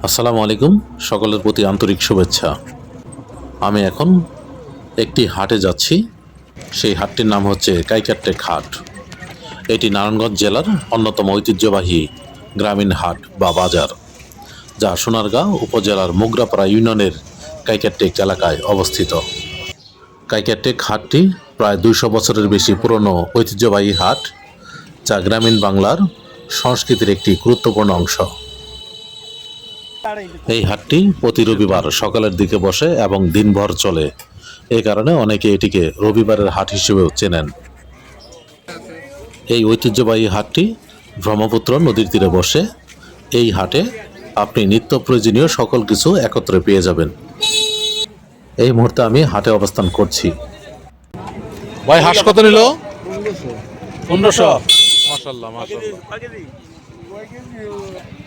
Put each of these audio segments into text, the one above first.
আসসালামু আলাইকুম, সকলের প্রতি আন্তরিক শুভেচ্ছা। আমি এখন একটি হাটে যাচ্ছি। সেই হাটটির নাম হচ্ছে কাইকারটেক হাট। এটি নারায়ণগঞ্জ জেলার অন্যতম ঐতিহ্যবাহী গ্রামীণ হাট বা বাজার, যা সোনারগাঁও উপজেলার মোগরাপাড়া ইউনিয়নের কাইকারটেক এলাকায় অবস্থিত। কাইকারটেক হাটটি প্রায় 200 বছরের বেশি পুরনো ঐতিহ্যবাহী হাট, যা গ্রামীণ বাংলার সংস্কৃতির একটি গুরুত্বপূর্ণ অংশ। এই হাটটি প্রতি রবিবার সকালের দিকে বসে এবং দিনভর চলে। এই কারণে অনেকে এটিকে রবিবারের হাট হিসেবেও চেনেন। এই ঐতিহ্যবাহী হাটটি ব্রহ্মপুত্র নদীর তীরে বসে। এই হাটে আপনি নিত্য প্রয়োজনীয় সকল কিছু একত্রে পেয়ে যাবেন। এই মুহূর্তে আমি হাটে অবস্থান করছি। ভাই, হাঁস কত নিল? 1500। মাশাআল্লাহ মাশাআল্লাহ।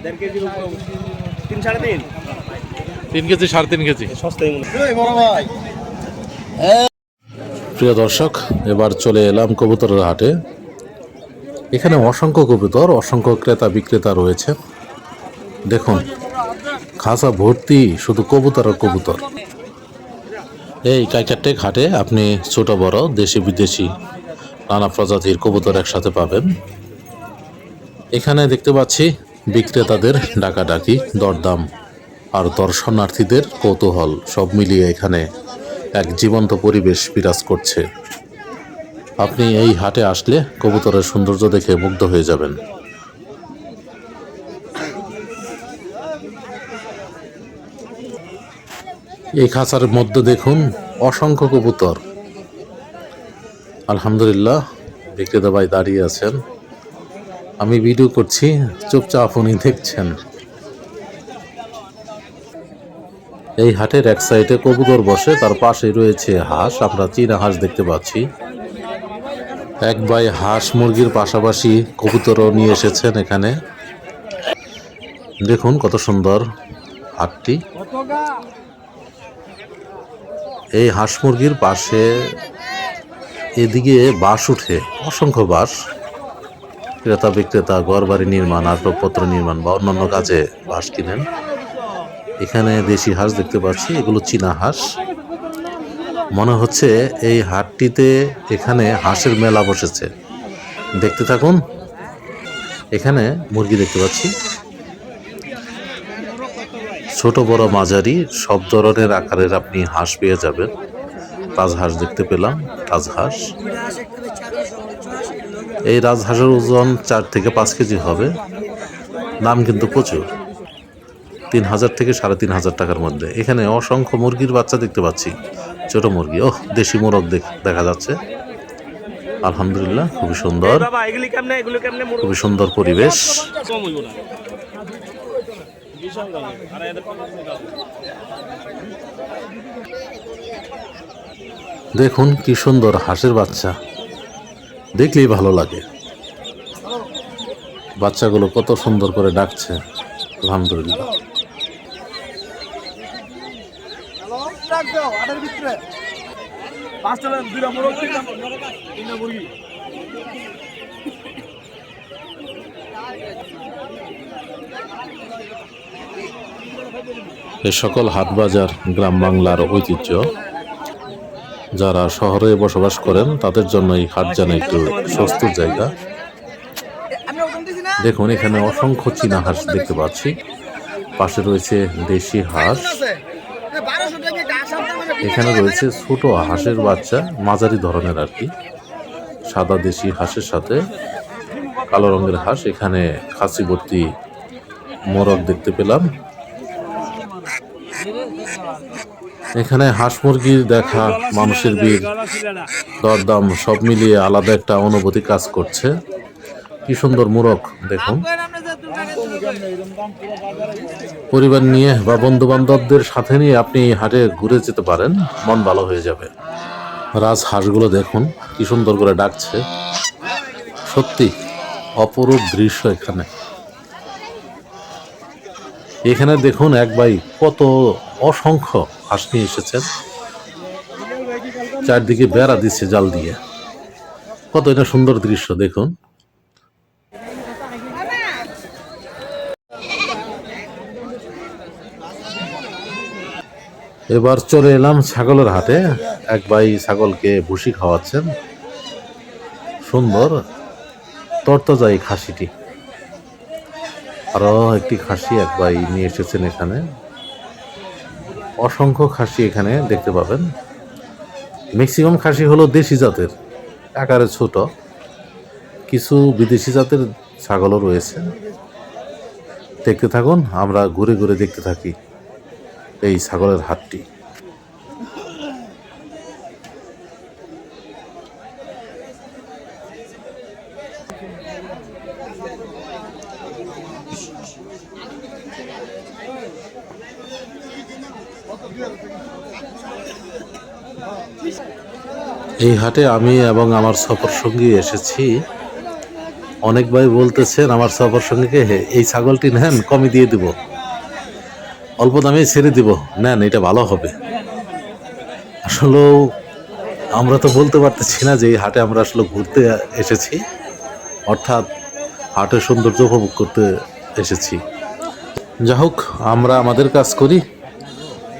3 কেজি 3.5 কেজি। প্রিয় দর্শক, এবার চলে এলাম কবুতরের হাটে। এখানে অসংখ্য কবুতর, অসংখ্য ক্রেতা বিক্রেতা রয়েছে। দেখুন, খাঁচা ভর্তি শুধু কবুতর আর কবুতর। এই কাইকারটেক হাটে আপনি ছোট বড় দেশি বিদেশি নানা প্রজাতির কবুতর একসাথে পাবেন। এখানে দেখতে পাচ্ছি বিক্রেতাদের ডাকাডাকি, দরদাম আর দর্শনার্থীদের কৌতূহল সব মিলিয়ে এখানে এক জীবন্ত পরিবেশ বিরাজ করছে। আপনি এই হাটে আসলে কবুতরের সৌন্দর্য দেখে মুগ্ধ হয়ে যাবেন। এই খাঁচার মধ্যে দেখুন অসংখ্য কবুতর। আলহামদুলিল্লাহ, বিক্রেতা ভাই দাঁড়িয়ে আছেন, আমি ভিডিও করছি, চুপচাপ উনি দেখছেন। এই হাটের এক সাইডে কবুতর বসে, তার পাশে রয়েছে হাঁস। আমরা চীনা হাঁস দেখতে পাচ্ছি। এক ভাই হাঁস মুরগির পাশাপাশি কবুতরও নিয়ে এসেছেন এখানে। দেখুন কত সুন্দর হাটটি। এই হাঁস মুরগির পাশে এদিকে বাঁশ উঠে, অসংখ্য বাঁশ। ক্রেতা বিক্রেতা ঘর বাড়ি নির্মাণ, আসবাবপত্র নির্মাণ বা অন্যান্য কাজে বাঁশ কিনেন। এখানে দেশি হাঁস দেখতে পাচ্ছি, এগুলো চীনা হাঁস। মনে হচ্ছে এই হাটটিতে এখানে হাঁসের মেলা বসেছে। দেখতে থাকুন। এখানে মুরগি দেখতে পাচ্ছি, ছোট বড় মাঝারি সব ধরনের আকারের আপনি হাঁস পেয়ে যাবেন। রাজহাঁস দেখতে পেলাম, রাজহাঁস। এই রাজহাঁসের ওজন 4 থেকে 5 কেজি হবে। দাম কিন্তু প্রচুর, 3000 থেকে 3500 টাকার মধ্যে। এখানে অসংখ্য মুরগির বাচ্চা দেখতে পাচ্ছি, ছোট মুরগি। দেশি মোরগ দেখা যাচ্ছে। আলহামদুলিল্লাহ, খুবই সুন্দর, খুবই সুন্দর পরিবেশ। দেখুন কি সুন্দর হাঁসের বাচ্চা, দেখলেই ভালো লাগে। বাচ্চাগুলো কত সুন্দর করে ডাকছে। আলহামদুলিল্লাহ। এ সকল হাট বাজার গ্রাম বাংলার ঐতিহ্য। যারা শহরে বসবাস করেন তাদের জন্য এই হাট যেন একটু স্বস্তির জায়গা। দেখুন, এখানে অসংখ্য চীনা হাঁস দেখতে পাচ্ছি। পাশে রয়েছে দেশি হাঁস। এখানে রয়েছে ছোট হাঁসের বাচ্চা, মাঝারি ধরনের আর কি। সাদা দেশি হাঁসের সাথে কালো রঙের হাঁস। এখানে খাসি ভর্তি মোরগ দেখতে পেলাম। এখানে হাঁস মুরগির দেখা, মানুষের ভিড়, দরদাম সব মিলিয়ে আলাদা একটা অনুভূতি কাজ করছে। কি সুন্দর মোরগ দেখুন, পরিবার নিয়ে বা বন্ধু বান্ধবদের সাথে নিয়ে আপনি হাটে ঘুরে যেতে পারেন, মন ভালো হয়ে যাবে। রাজহাঁসগুলো দেখুন কি সুন্দর করে ডাকছে, সত্যি অপরূপ দৃশ্য। এখানে দেখুন এক ভাই কত অসংখ্য হাঁস নিয়ে এসেছেন, চারদিকে বেড়া দিচ্ছে জাল দিয়ে। কত এটা সুন্দর দৃশ্য দেখুন। এবার চলে এলাম ছাগলের হাটে। এক ভাই ছাগলকে ভুসি খাওয়াচ্ছেন, সুন্দর তরতাজা এই খাসিটি। আরো একটি খাসি এক ভাই নিয়ে এসেছেন এখানে। অসংখ্য খাসি এখানে দেখতে পাবেন। ম্যাক্সিমাম খাসি হলো দেশি জাতের, আকারে ছোট, কিছু বিদেশি জাতের ছাগলও রয়েছে। দেখতে থাকুন, আমরা ঘুরে ঘুরে দেখতে থাকি এই ছাগলের হাটটি। এই হাটে আমি এবং আমার সফর সঙ্গী এসেছি। অনেক ভাই বলতেছেন আমার সফর সঙ্গীকে, এই ছাগলটি নেন, কমে দিয়ে দিব, অল্প দামে ছেড়ে দিব, নেন, এটা ভালো হবে। আসলেও আমরা তো বলতে পারতেছি না যে এই হাটে আমরা আসলে ঘুরতে এসেছি, অর্থাৎ হাটের সৌন্দর্য উপভোগ করতে এসেছি। যা হোক, আমরা আমাদের কাজ করি,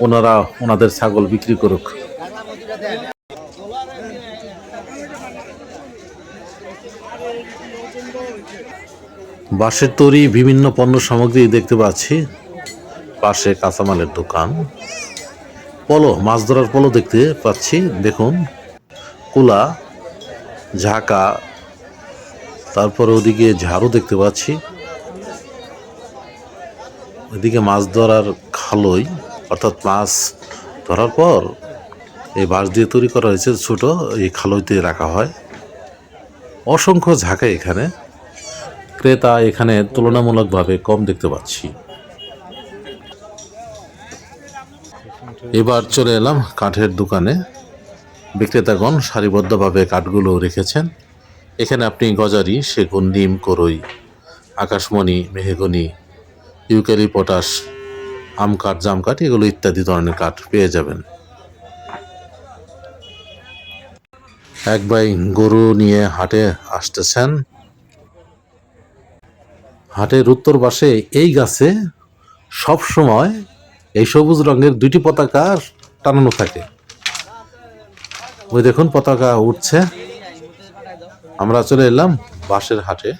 ওনারা ওনাদের ছাগল বিক্রি করুক। বাঁশের তৈরি বিভিন্ন পণ্য সামগ্রী দেখতে পাচ্ছি। পাশে কাঁচামালের দোকান, পলো, মাছ ধরার পলো দেখতে পাচ্ছি। দেখুন, কুলা, ঝাঁকা, তারপরে ওদিকে ঝাড়ু দেখতে পাচ্ছি। ওইদিকে মাছ ধরার খালই, অর্থাৎ মাছ ধরার পর এই বাঁশ দিয়ে তৈরি করা হয়েছে ছোট, এই খালইতে রাখা হয়। অসংখ্য ঝাঁকা এখানে, ক্রেতা এখানে তুলনামূলকভাবে কম দেখতে পাচ্ছি। এবার চলে এলাম কাঠের দোকানে। বিক্রেতাগণ সারিবদ্ধভাবে কাঠগুলো রেখেছেন। এখানে আপনি গজারি, সেগুন, নিম, করই, আকাশমণি, মেহগনি, ইউক্যালিপটাস, আম কাঠ, জাম কাঠ, এগুলো ইত্যাদি ধরনের কাঠ পেয়ে যাবেন। এক ভাই গরু নিয়ে হাটে আসতেছেন। হাটের উত্তর পাশে এই গাছে সব সময় এই সবুজ রঙের দুইটি পতাকা টানানো থাকে। ওই দেখুন পতাকা উঠছে। আমরা চলে এলাম বাঁশের হাটে।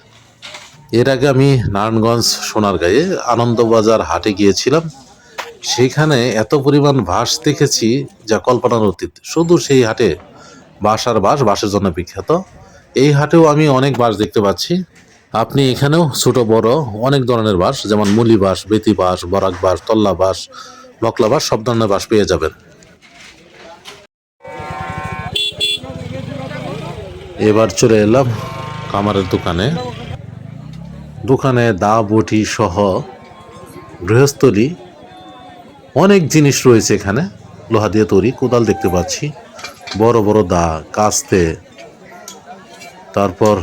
এর আগে আমি নারায়ণগঞ্জ সোনারগাঁয়ে আনন্দবাজার হাটে গিয়েছিলাম। সেখানে এত পরিমাণ বাঁশ দেখেছি যা কল্পনার অতীত। শুধু সেই হাটে বাঁশ আর বাঁশ, বাঁশের জন্য বিখ্যাত। এই হাটেও আমি অনেক বাঁশ দেখতে পাচ্ছি। আপনি এখানেও ছোট বড় অনেক ধরনের বাঁশ, যেমন মুলি বাঁশ, বেতি বাঁশ, বরাক বাঁশ, তল্লা বাঁশ, বকলা বাঁশ, সব ধরনের বাঁশ পেয়ে যাবেন। এবার চলে এলাম কামারের দোকানে। দোকানে দা, বটি সহ গৃহস্থলী অনেক জিনিস রয়েছে এখানে। লোহা দিয়ে তৈরি কোদাল দেখতে পাচ্ছি, বড় বড় দা, কাস্তে, তারপর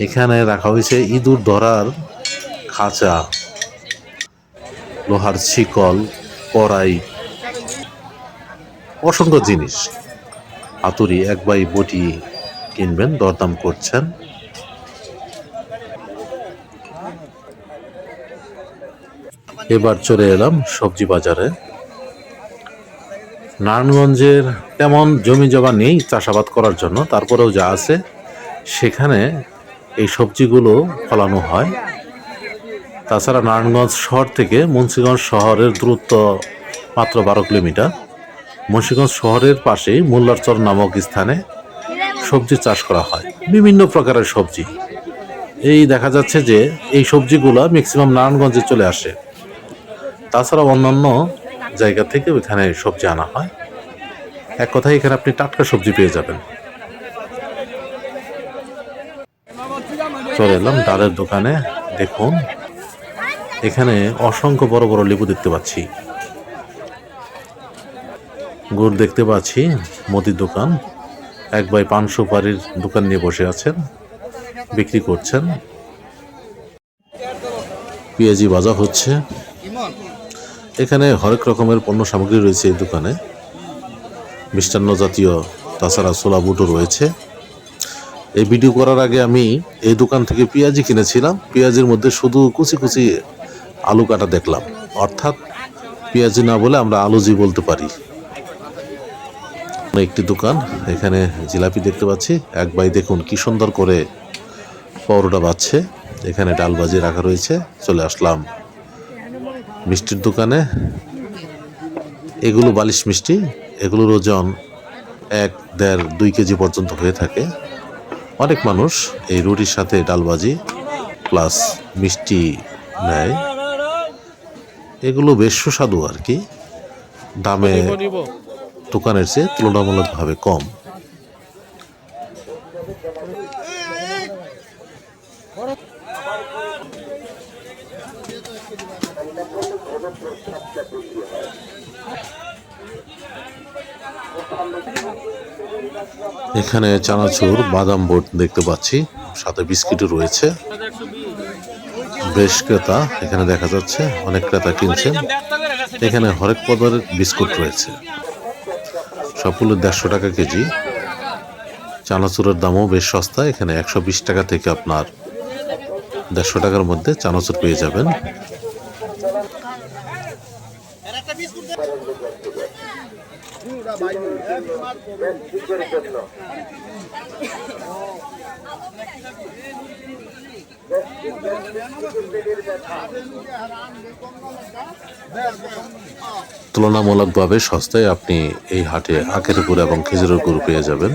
এখানে রাখা হয়েছে ইঁদুর ধরার খাঁচা, লোহার শিকল, কড়াই, অসংখ্য জিনিস। হাতুড়ি, এক ভাই বটি কিনবেন, দরদাম করছেন। এবার চলে এলাম সবজি বাজারে। নারায়ণগঞ্জের তেমন জমি জমা নেই চাষাবাদ করার জন্য, তারপরেও যা আছে সেখানে এই সবজিগুলো ফলানো হয়। তাছাড়া নারায়ণগঞ্জ শহর থেকে মুন্সিগঞ্জ শহরের দূরত্ব মাত্র 12 কিলোমিটার। মুন্সিগঞ্জ শহরের পাশেই মোল্লারচর নামক স্থানে সবজি চাষ করা হয়, বিভিন্ন প্রকারের সবজি। এই দেখা যাচ্ছে যে এই সবজিগুলো ম্যাক্সিমাম নারায়ণগঞ্জে চলে আসে। তাছাড়া অন্যান্য জায়গা থেকে ওইখানে সবজি আনা হয়। এক কথায় এখানে আপনি টাটকা সবজি পেয়ে যাবেন। চলে এলাম ডালের দোকানে। দেখুন এখানে অসংখ্য বড় বড় লেবু দেখতে পাচ্ছি, গুড় দেখতে পাচ্ছি, মুদির দোকান। এক ভাই পান সুপারির দোকান নিয়ে বসে আছেন, বিক্রি করছেন। পেঁয়াজি ভাজা হচ্ছে। এখানে হরেক রকমের পণ্য সামগ্রী রয়েছে এই দোকানে, মিষ্টান্ন জাতীয়, তাছাড়া ছোলা বুটো রয়েছে। এই ভিডিও করার আগে আমি এই দোকান থেকে পেঁয়াজি কিনেছিলাম। পেঁয়াজির মধ্যে শুধু কুচি কুচি আলু কাটা দেখলাম, অর্থাৎ পেঁয়াজি না বলে আমরা আলুজি বলতে পারি। একটি দোকান, এখানে জিলাপি দেখতে পাচ্ছি। এক ভাই দেখুন কি সুন্দর করে পরোটা বাচ্ছে। এখানে ডাল ভাজি রাখা রয়েছে। চলে আসলাম মিষ্টির দোকানে। এগুলো বালিশ মিষ্টি, এগুলোর ওজন 1-1.5-2 কেজি পর্যন্ত হয়ে থাকে। অনেক মানুষ এই রুটির সাথে ডাল ভাজি প্লাস মিষ্টি নেয়। এগুলো বেশ সুস্বাদু আর কি, দামে দোকানের চেয়ে তুলনামূলকভাবে কম। এখানে চানাচুর, বাদাম বোট দেখতে পাচ্ছি, সাথে বিস্কিটও রয়েছে। বেশ ক্রেতা এখানে দেখা যাচ্ছে, অনেক ক্রেতা কিনছেন। এখানে হরেক পদের বিস্কুট রয়েছে, সবগুলো 150 টাকা কেজি। চানাচুরের দামও বেশ সস্তা, এখানে 120 টাকা থেকে আপনার 150 টাকার মধ্যে চানাচুর পেয়ে যাবেন। তুলনামূলকভাবে সস্তায় আপনি এই হাটে আখের গুড় এবং খেজুরের গুড় পেয়ে যাবেন।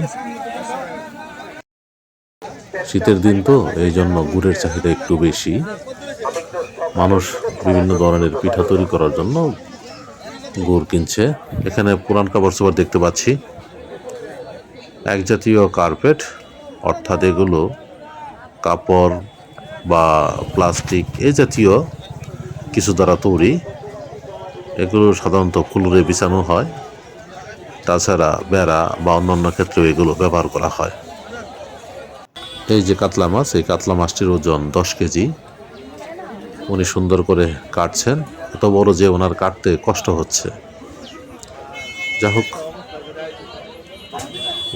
শীতের দিন তো, এই জন্য গুড়ের চাহিদা একটু বেশি। মানুষ বিভিন্ন ধরনের পিঠা তৈরি করার জন্য গুড় কিনছে। এখানে পুরান কাপড় চোপড় দেখতে পাচ্ছি, এক জাতীয় কার্পেট, অর্থাৎ এগুলো কাপড় বা প্লাস্টিক এই জাতীয় কিছু দ্বারা তৈরি। এগুলো সাধারণত ফ্লোরে বিছানো হয়, তাছাড়া বেড়া বা অন্যান্য ক্ষেত্রেও এগুলো ব্যবহার করা হয়। এই যে কাতলা মাছ, এই কাতলা মাছটির ওজন 10 কেজি। উনি সুন্দর করে কাটছেন, এত বড় যে ওনার কাটতে কষ্ট হচ্ছে। যা হোক,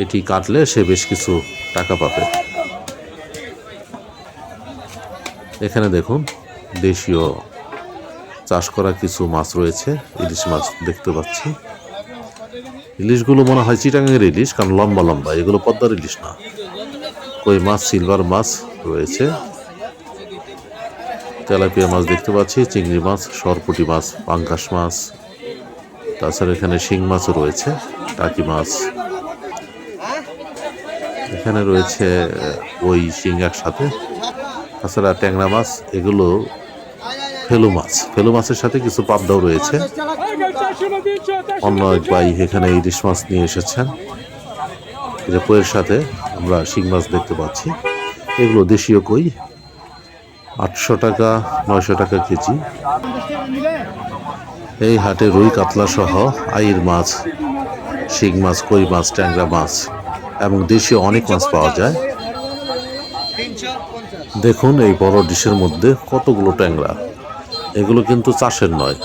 এটি কাটলে সে বেশ কিছু টাকা পাবে। এখানে দেখুন দেশীয় চাষ করা কিছু মাছ রয়েছে, ইলিশ মাছ দেখতে পাচ্ছি। ইলিশগুলো মনে হয় চিটাগাংয়ের ইলিশ, কারণ লম্বা লম্বা, এগুলো পদ্মার ইলিশ না। কই মাছ, সিলভার মাছ রয়েছে, তেলাপিয়া মাছ দেখতে পাচ্ছি, চিংড়ি মাছ, সরপুঁটি মাছ, পাঙ্গাস মাছ, তাছাড়া এখানে শিং মাছও রয়েছে, টাকি মাছ। এখানে রয়েছে ওই শিং একসাথে, তাছাড়া ট্যাংরা মাছ, এগুলো ফেলু মাছ। ফেলু মাছের সাথে কিছু পাবদাও রয়েছে। অন্য এক ভাই এখানে ইলিশ মাছ নিয়ে এসেছেন। যে কইয়ের সাথে আমরা শিং মাছ দেখতে পাচ্ছি, এগুলো দেশীয় কই, 800 টাকা 900 টাকা কেজি। এই হাটে রুই কাতলা সহ আইর মাছ, শিং মাছ, কই মাছ, ট্যাংরা মাছ এবং দেশীয় অনেক মাছ পাওয়া যায়। দেখুন এই বড় ডিশের মধ্যে কতগুলো ট্যাংরা। এগুলো কিন্তু চাষের নয়,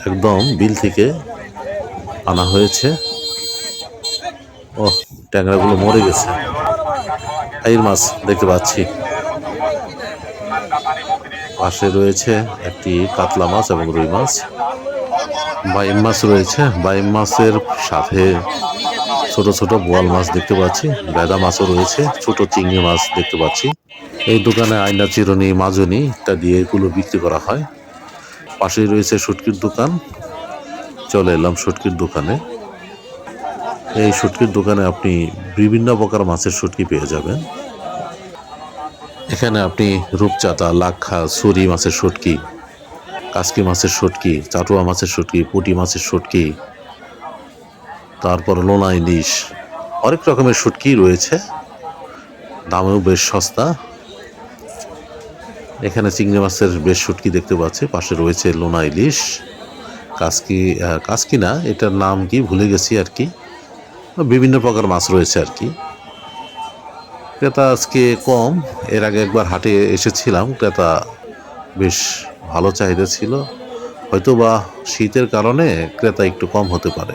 একদম বিল থেকে আনা হয়েছে। ও, ট্যাংরাগুলো মরে গেছে। আইর মাছ দেখতে পাচ্ছি, পাশে রয়েছে একটি কাতলা মাছ এবং রুই মাছ। বাইম মাছ রয়েছে, বাইম মাছের সাথে ছোট ছোট বোয়াল মাছ দেখতে পাচ্ছি, ভেদা মাছও রয়েছে, ছোট চিংড়ি মাছ দেখতে পাচ্ছি। এই দোকানে আয়না, চিরুনি, মাজনি ইত্যাদি এগুলো বিক্রি করা হয়। পাশেই রয়েছে শুটকির দোকান। চলে এলাম শুটকির দোকানে। এই শুটকির দোকানে আপনি বিভিন্ন প্রকার মাছের শুটকি পেয়ে যাবেন। এখানে আপনি রূপচাঁদা, লাক্ষা, ছুরি মাছের শুটকি, কাসকি মাছের শুটকি, চাটুয়া মাছের শুটকি, পুঁটি মাছের শুটকি, তারপর লোনা ইলিশ, অনেক রকমের শুটকি রয়েছে, দামেও বেশ সস্তা। এখানে চিংড়ি মাছের বেশ শুটকি দেখতে পাচ্ছি। পাশে রয়েছে লোনা ইলিশ, কাসকি, কাসকি না, এটার নাম কি ভুলে গেছি আর কি। বিভিন্ন প্রকার মাছ রয়েছে আর কি। ক্রেতা আজকে কম। এর আগে একবার হাটে এসেছিলাম, ক্রেতা বেশ ভালো চাহিদা ছিল। হয়তো বা শীতের কারণে ক্রেতা একটু কম হতে পারে।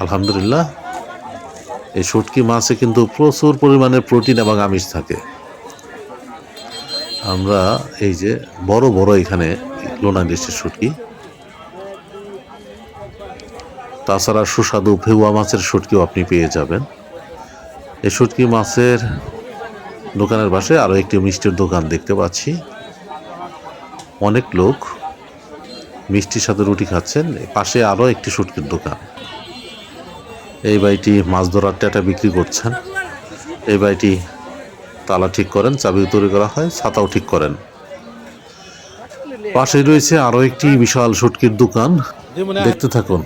আলহামদুলিল্লাহ, এই শুটকি মাছে কিন্তু প্রচুর পরিমাণে প্রোটিন এবং আমিষ থাকে। আমরা এই যে বড় বড় এখানে লোনা ইলিশের শুটকি, তাছাড়া সুস্বাদু ভেউয়া মাছের শুটকিও আপনি পেয়ে যাবেন। এই শুটকি মাছের দোকানের পাশে আরও একটি মিষ্টির দোকান দেখতে পাচ্ছি। অনেক লোক মিষ্টির সাথে রুটি খাচ্ছেন। পাশে আরও একটি শুটকির দোকান। এই ভাইটি মাছ ধরার ট্যাটা বিক্রি করছেন। এই ভাইটি তালা ঠিক করেন, চাবি তৈরি করা হয়, ছাতাও ঠিক করেন। পাশে রয়েছে আরও একটি বিশাল শুটকির দোকান, দেখতে থাকুন।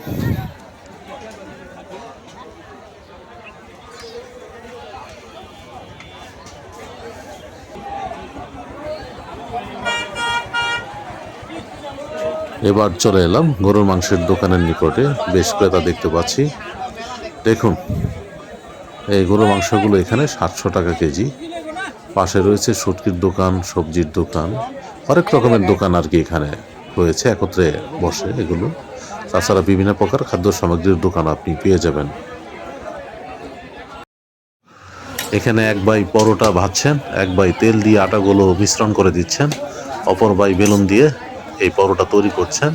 এবার চলে এলাম গরুর মাংসের দোকানের নিকটে। বেশ ক্রেতা দেখতে পাচ্ছি। দেখুন, এই গরুর মাংসগুলো এখানে 700 টাকা কেজি। পাশে রয়েছে শুটকির দোকান, সবজির দোকান, অনেক রকমের দোকান আর কি এখানে রয়েছে, একত্রে বসে এগুলো। তাছাড়া বিভিন্ন প্রকার খাদ্য সামগ্রীর দোকান আপনি পেয়ে যাবেন। এখানে এক ভাই পরোটা ভাজছেন, এক ভাই তেল দিয়ে আটাগুলো মিশ্রণ করে দিচ্ছেন, অপর ভাই বেলুন দিয়ে এই পরোটা তৈরি করছেন,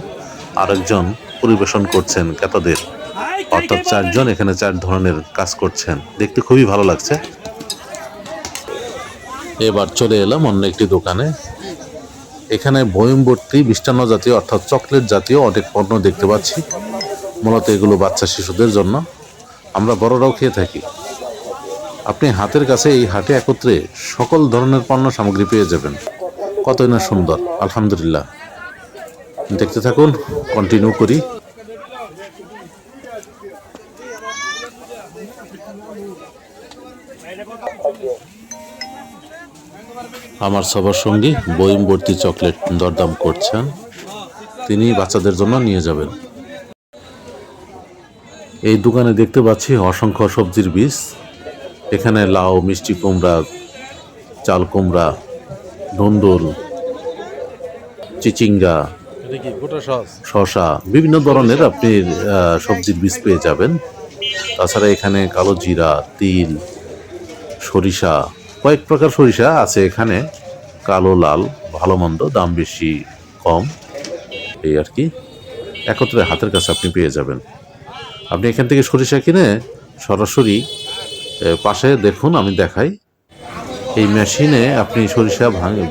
আরেকজন পরিবেশন করছেন ক্রেতাদের। অর্থাৎ 4 জন এখানে 4 ধরনের কাজ করছেন। দেখতে খুবই ভালো লাগছে। এবার চলে এলাম অন্য একটি দোকানে। এখানে বয়মভর্তি মিষ্টান্ন জাতীয় অর্থাৎ চকলেট জাতীয় অনেক পণ্য দেখতে পাচ্ছি। মূলত এগুলো বাচ্চা শিশুদের জন্য, আমরা বড়রাও খেয়ে থাকি। আপনি হাতের কাছে এই হাটে একত্রে সকল ধরনের পণ্য সামগ্রী পেয়ে যাবেন। কতই না সুন্দর, আলহামদুলিল্লাহ। দেখতে থাকুন, কন্টিনিউ করি। আমার সবার সঙ্গী বয়ম ভর্তি চকলেট দরদাম করছেন, তিনি বাচ্চাদের জন্য নিয়ে যাবেন। এই দোকানে দেখতে পাচ্ছি অসংখ্য সবজির বীজ। এখানে লাউ, মিষ্টি কুমড়া, চাল কুমড়া, ধুন্দুল, চিচিঙ্গা, শসা, বিভিন্ন ধরনের আপনি সবজির বীজ পেয়ে যাবেন। তাছাড়া এখানে কালো জিরা, তিল, সরিষা, কয়েক প্রকার সরিষা আছে এখানে, কালো, লাল, ভালো মন্দ, দাম বেশি কম, এই আর কি। একত্রে হাতের কাছে আপনি পেয়ে যাবেন। আপনি এখান থেকে সরিষা কিনে সরাসরি পাশে দেখুন, আমি দেখাই, এই মেশিনে আপনি সরিষা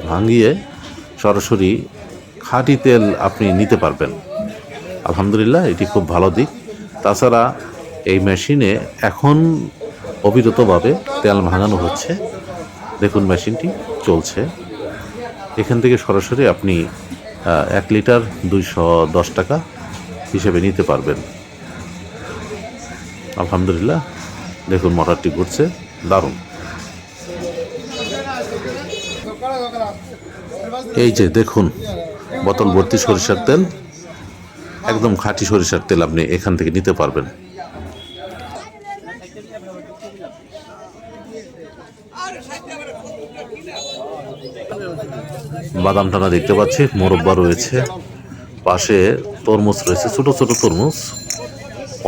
ভাঙিয়ে সরাসরি খাঁটি তেল আপনি নিতে পারবেন। আলহামদুলিল্লাহ, এটি খুব ভালো দিক। তাছাড়া এই মেশিনে এখন অবিরতভাবে তেল ভাঙানো হচ্ছে। দেখুন, মেশিনটি চলছে। এখান থেকে সরাসরি আপনি 1 লিটার 210 টাকা হিসেবে নিতে পারবেন। আলহামদুলিল্লাহ, দেখুন মোটরটি ঘুরছে, দারুণ। এই যে দেখুন, বোতল ভর্তি সরিষার তেল, একদম খাঁটি সরিষার তেল আপনি এখান থেকে নিতে পারবেন। বাদাম টানা দেখতে পাচ্ছি, মোরব্বা রয়েছে, পাশে তরমুজ রয়েছে, ছোট ছোট তরমুজ,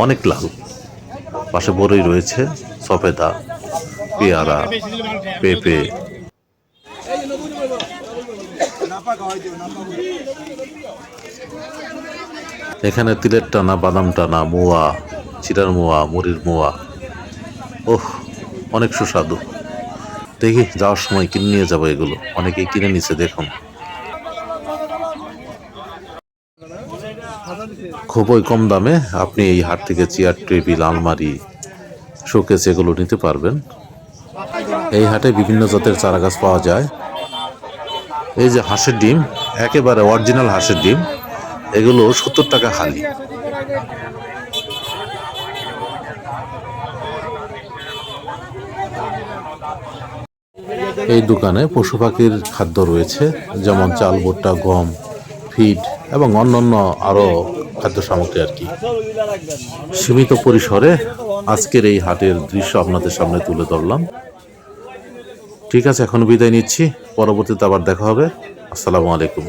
অনেক লাল। পাশে বড়ই রয়েছে, সফেদা, পেয়ারা, পেঁপে। এখানে তিলের টানা, বাদাম টানা, মোয়া, চিরার মোয়া, মুড়ির মোয়া, ওহ, অনেক সুস্বাদু। দেখি যাওয়ার সময় কিনে নিয়ে যাবো এগুলো, অনেকেই কিনে নিচ্ছে। দেখুন, খুবই কম দামে আপনি এই হাট থেকে চেয়ার, টেবিল, আলমারি, শোকেস এগুলো নিতে পারবেন। এই হাটে বিভিন্ন জাতের চারা গাছ পাওয়া যায়। এই যে হাঁসের ডিম, একেবারে অরিজিনাল হাঁসের ডিম, এগুলো 70 টাকা হালি। এই দোকানে পশু পাখির খাদ্য রয়েছে, যেমন চাল, ভুট্টা, গম, ফিড এবং অন্যান্য আরও খাদ্য সামগ্রী আর কি। সীমিত পরিসরে আজকের এই হাটের দৃশ্য আপনাদের সামনে তুলে ধরলাম। ঠিক আছে, এখন বিদায় নিচ্ছি, পরবর্তীতে আবার দেখা হবে। আসসালামু আলাইকুম।